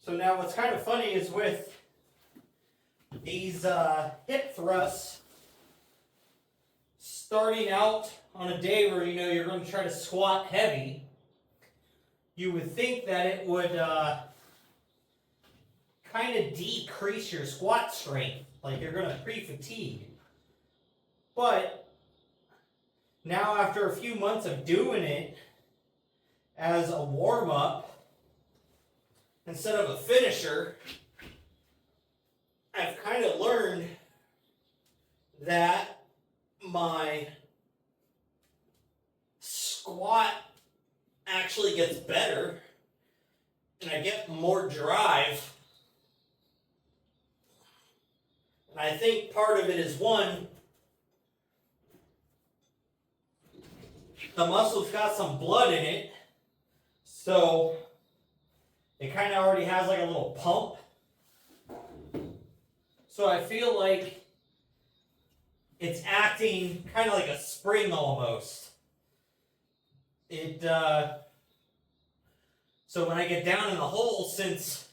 So now what's kind of funny is with these hip thrusts, starting out on a day where you're going to try to squat heavy, you would think that it would kind of decrease your squat strength, like you're going to pre-fatigue. But now after a few months of doing it as a warm-up instead of a finisher, I've kind of learned that my squat actually gets better and I get more drive. And I think part of it is, one, the muscle's got some blood in it, so it kind of already has like a little pump. So I feel like it's acting kind of like a spring almost. So when I get down in the hole, since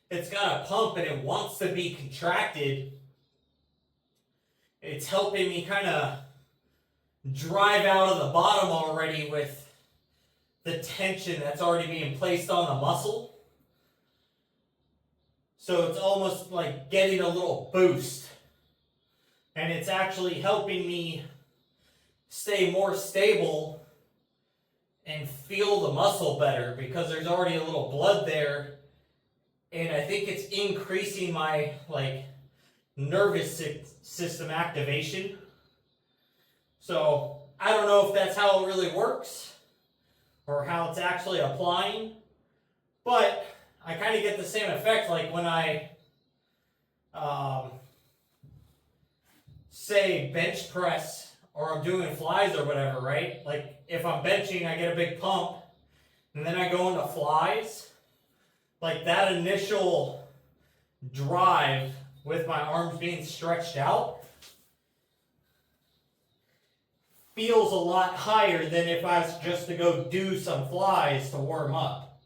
it's got a pump and it wants to be contracted, it's helping me kind of drive out of the bottom already with the tension that's already being placed on the muscle. So it's almost like getting a little boost. And it's actually helping me stay more stable and feel the muscle better because there's already a little blood there. And I think it's increasing my nervous system activation. So I don't know if that's how it really works or how it's actually applying, but I kind of get the same effect like when I say bench press or I'm doing flies or whatever, right? Like if I'm benching, I get a big pump and then I go into flies. Like that initial drive with my arms being stretched out feels a lot higher than if I was just to go do some flies to warm up.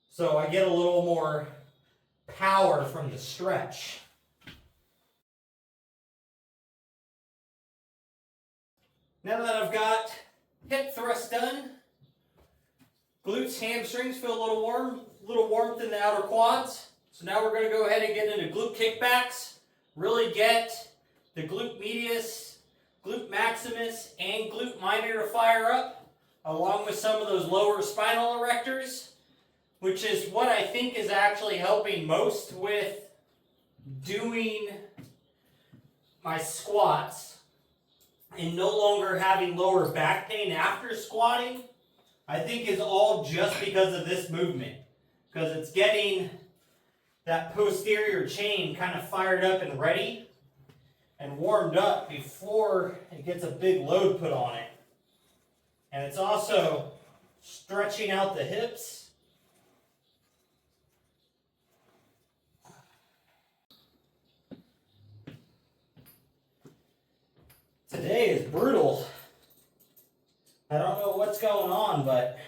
So I get a little more power from the stretch. Now that I've got hip thrust done, glutes, hamstrings feel a little warmth in the outer quads. So now we're going to go ahead and get into glute kickbacks, really get the glute medius, glute maximus, and glute minor to fire up, along with some of those lower spinal erectors, which is what I think is actually helping most with doing my squats and no longer having lower back pain after squatting. I think is all just because of this movement, because it's getting that posterior chain kind of fired up and ready and warmed up before it gets a big load put on it. And it's also stretching out the hips. Today is brutal. I don't know what's going on, but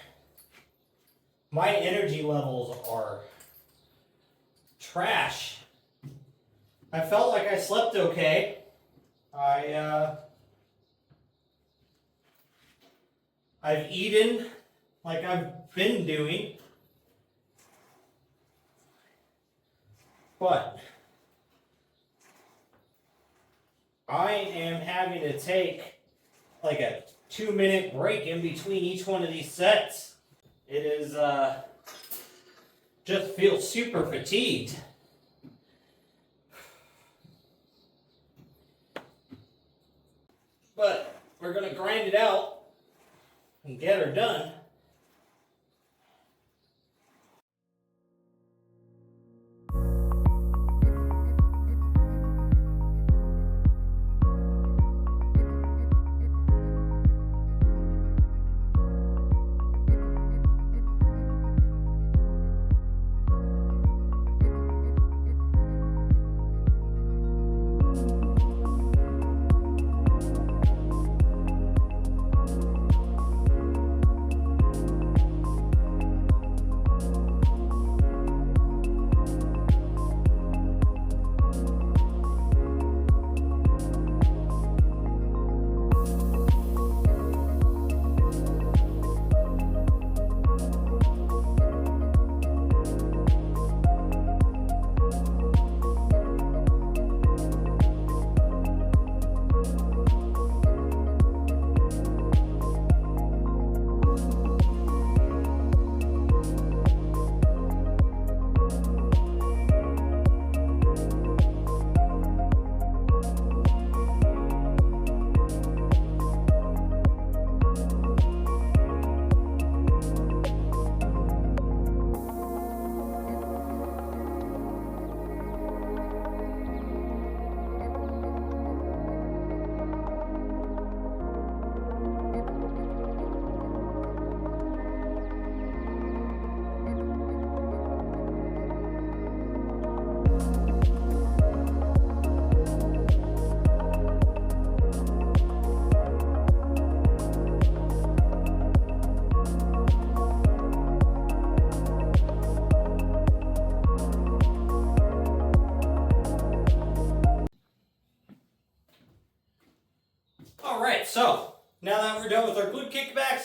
my energy levels are trash. I felt like I slept okay. I've eaten like I've been doing, but I am having to take like a 2-minute break in between each one of these sets. It is just feel super fatigued. But we're gonna grind it out and get her done.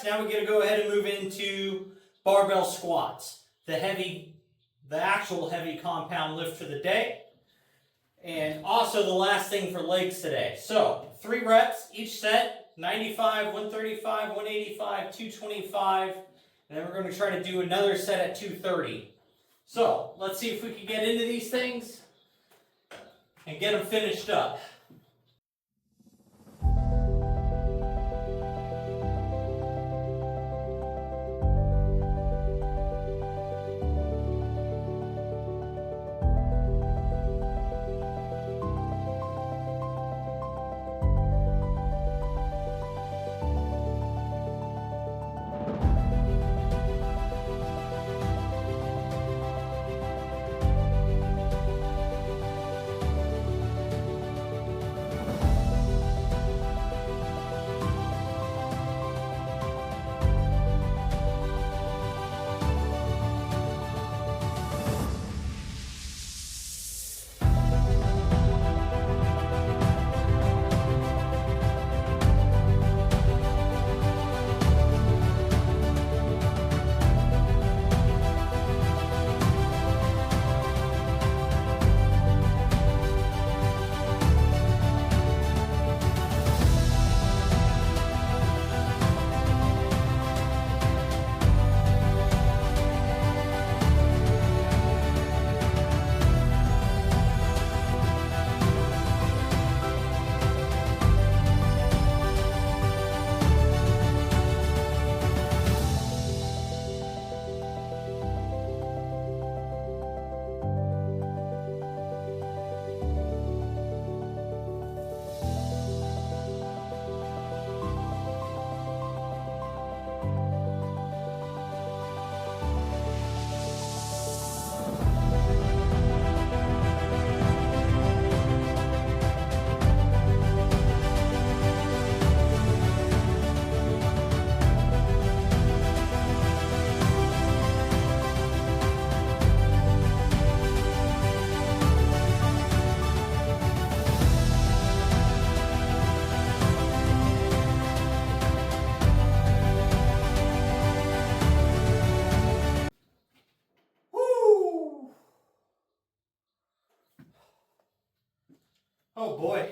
reps. Now we're going to go ahead and move into barbell squats. The actual heavy compound lift for the day. And also the last thing for legs today. So 3 reps each set, 95, 135, 185, 225. And then we're going to try to do another set at 230. So let's see if we can get into these things and get them finished up. Oh boy.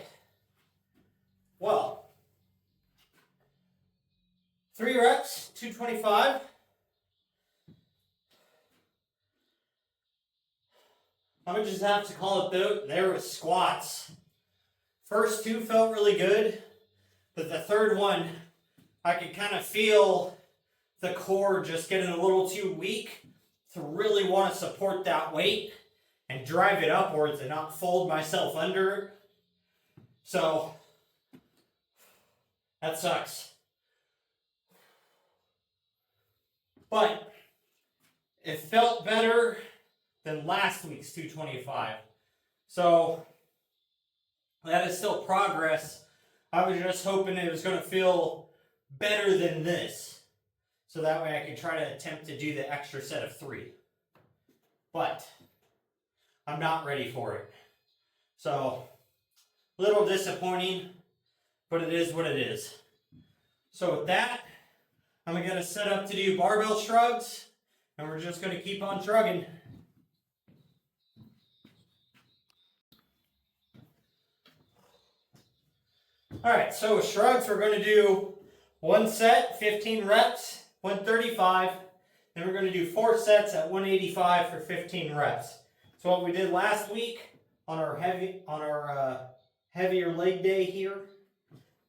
Well, 3 reps, 225. I would just have to call it there with squats. First 2 felt really good, but the third one, I could kind of feel the core just getting a little too weak to really want to support that weight and drive it upwards and not fold myself under it. So, that sucks. But it felt better than last week's 225. So, that is still progress. I was just hoping it was going to feel better than this. So that way I could try to attempt to do the extra set of 3. But I'm not ready for it. So, little disappointing, but it is what it is. So with that, I'm going to set up to do barbell shrugs, and we're just going to keep on shrugging. Alright, so with shrugs, we're going to do 1 set, 15 reps, 135. Then we're going to do 4 sets at 185 for 15 reps. So what we did last week on our heavier leg day here,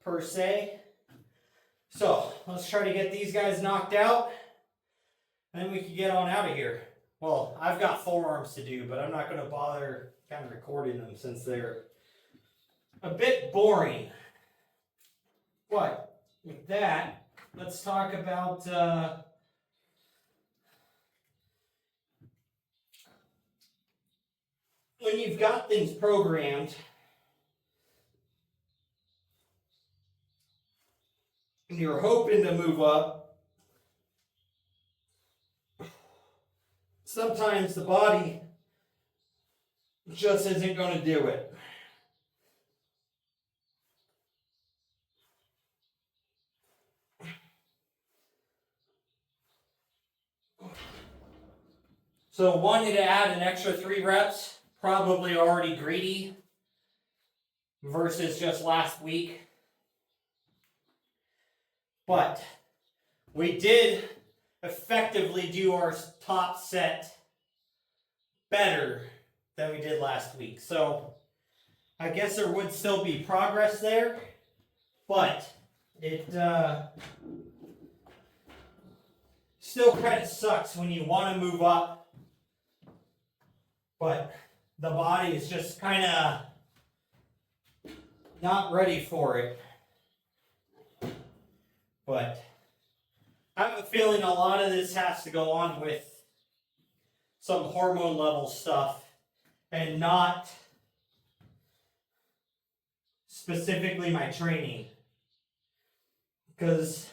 per se. So let's try to get these guys knocked out, and then we can get on out of here. Well, I've got forearms to do, but I'm not going to bother kind of recording them since they're a bit boring. But with that, let's talk about when you've got things programmed and you're hoping to move up, sometimes the body just isn't going to do it. So wanted to add an extra 3 reps, probably already greedy versus just last week. But we did effectively do our top set better than we did last week. So I guess there would still be progress there, but it still kind of sucks when you want to move up, but the body is just kind of not ready for it. But I have a feeling a lot of this has to go on with some hormone level stuff and not specifically my training. Because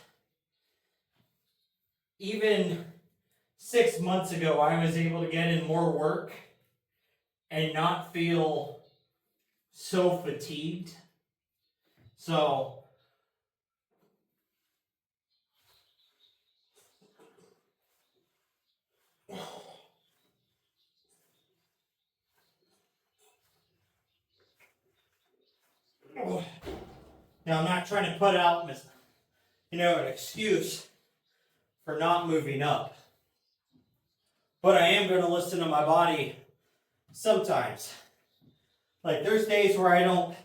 even 6 months ago, I was able to get in more work and not feel so fatigued. So now I'm not trying to put out, an excuse for not moving up. But I am going to listen to my body sometimes. Like there's days where I don't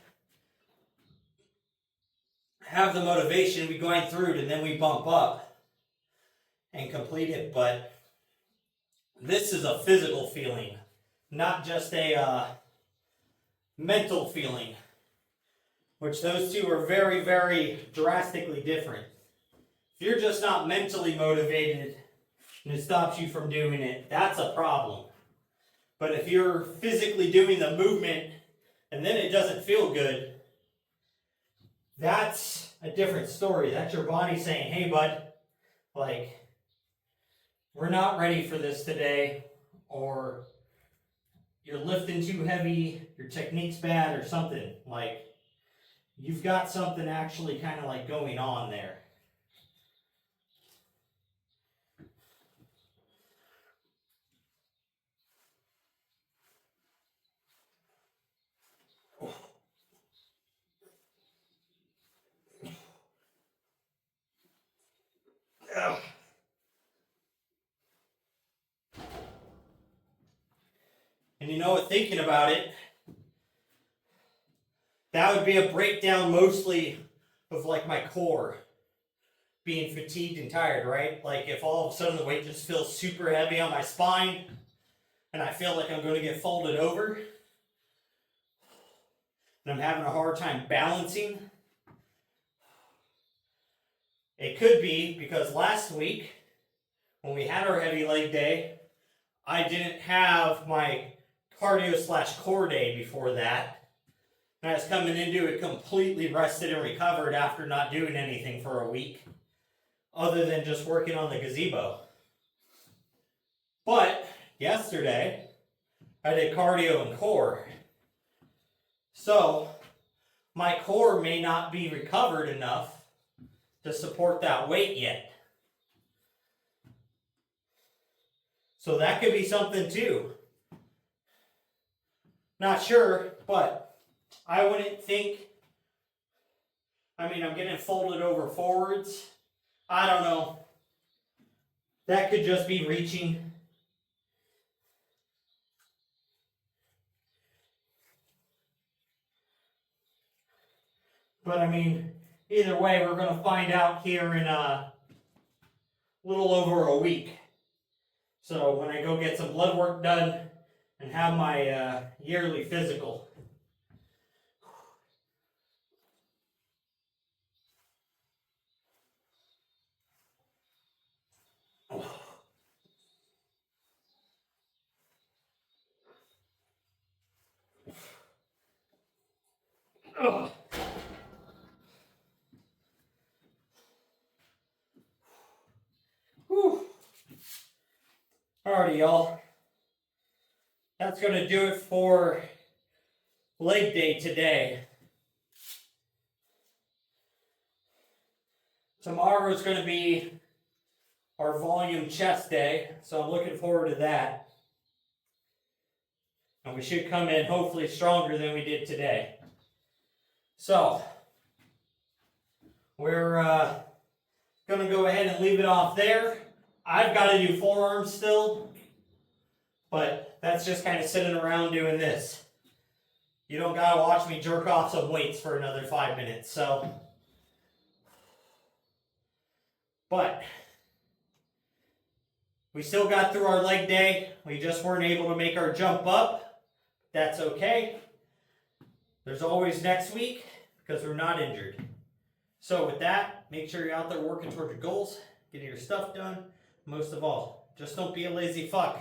have the motivation, we grind through it and then we bump up and complete it. But this is a physical feeling, not just a mental feeling, which those two are very, very drastically different. If you're just not mentally motivated and it stops you from doing it, that's a problem. But if you're physically doing the movement and then it doesn't feel good, that's a different story. That's your body saying, hey bud, like, we're not ready for this today, or you're lifting too heavy, your technique's bad or something. Like, you've got something actually kind of like going on there. And you know what, thinking about it, that would be a breakdown mostly of like my core being fatigued and tired, right? Like if all of a sudden the weight just feels super heavy on my spine and I feel like I'm going to get folded over and I'm having a hard time balancing. It could be because last week when we had our heavy leg day, I didn't have my cardio/core day before that. And I was coming into it completely rested and recovered after not doing anything for a week, other than just working on the gazebo. But yesterday, I did cardio and core. So my core may not be recovered enough to support that weight yet. So that could be something too. Not sure, but I wouldn't think, I'm getting folded over forwards. I don't know. That could just be reaching. But either way, we're going to find out here in a little over a week. So when I go get some blood work done and have my yearly physical. Ugh. Whew. Alrighty, y'all. That's going to do it for leg day today. Tomorrow is going to be our volume chest day, so I'm looking forward to that. And we should come in hopefully stronger than we did today. So, we're going to go ahead and leave it off there. I've got to do forearms still, but that's just kind of sitting around doing this. You don't got to watch me jerk off some weights for another 5 minutes, so. But we still got through our leg day. We just weren't able to make our jump up. That's okay. There's always next week because we're not injured. So with that, make sure you're out there working towards your goals, getting your stuff done. Most of all, just don't be a lazy fuck.